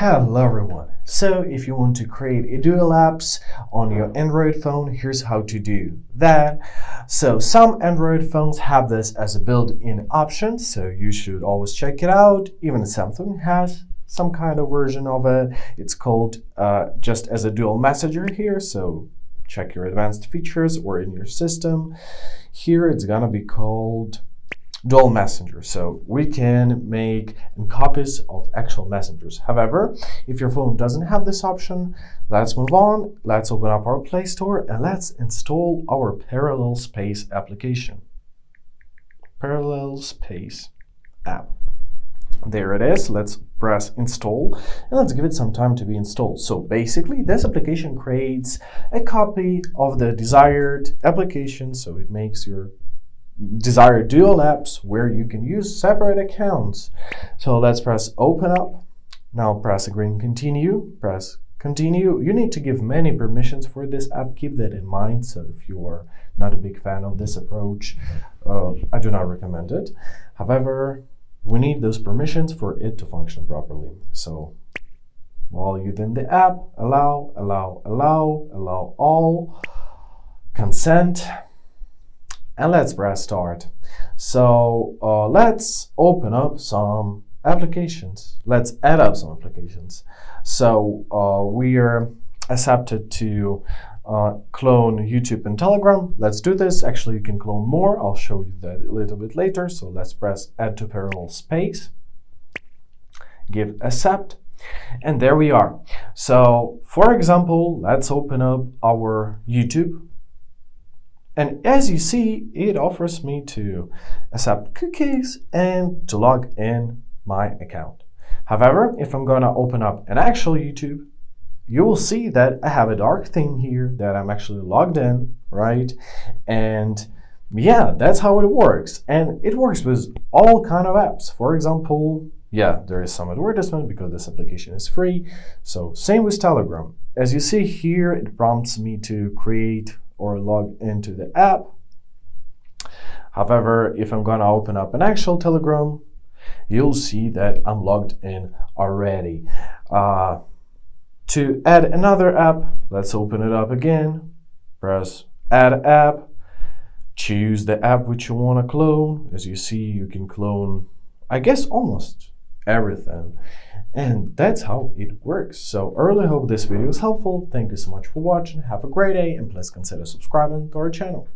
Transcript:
Hello everyone. So if you want to create a dual apps on your Android phone, here's how to do that. So some Android phones have this as a built-in option, so you should always check it out. Even Samsung has some kind of version of it. It's called just as a dual messenger here, so check your advanced features or in your system. Here it's gonna be called dual messenger, so we can make copies of actual messengers. However, if your phone doesn't have this option, let's move on. Let's open up our Play Store and let's install our Parallel Space application. Parallel Space app. There it is. Let's press install and let's give it some time to be installed. So basically this application creates a copy of the desired application, so it makes your desired dual apps where you can use separate accounts. So let's press open up. Now press green continue, press continue. You need to give many permissions for this app. Keep that in mind. So if you are not a big fan of this approach, I do not recommend it. However, we need those permissions for it to function properly. So while you're in the app, allow all, consent, and let's press start. So let's open up some applications. Let's add up some applications. So we are accepted to clone YouTube and Telegram. Let's do this. Actually, you can clone more. I'll show you that a little bit later. So let's press add to Parallel Space, give accept, and there we are. So for example, let's open up our YouTube. And as you see, it offers me to accept cookies and to log in my account. However, if I'm gonna open up an actual YouTube, you will see that I have a dark theme here that I'm actually logged in, right? And yeah, that's how it works. And it works with all kind of apps. For example, yeah, there is some advertisement because this application is free. So same with Telegram. As you see here, it prompts me to create or log into the app. However, if I'm gonna open up an actual Telegram, you'll see that I'm logged in already. To add another app, let's open it up again, press add app, choose the app which you want to clone. As you see, you can clone, I guess, almost everything. And that's how it works. So I really hope this video was helpful. Thank you so much for watching. Have a great day and please consider subscribing to our channel.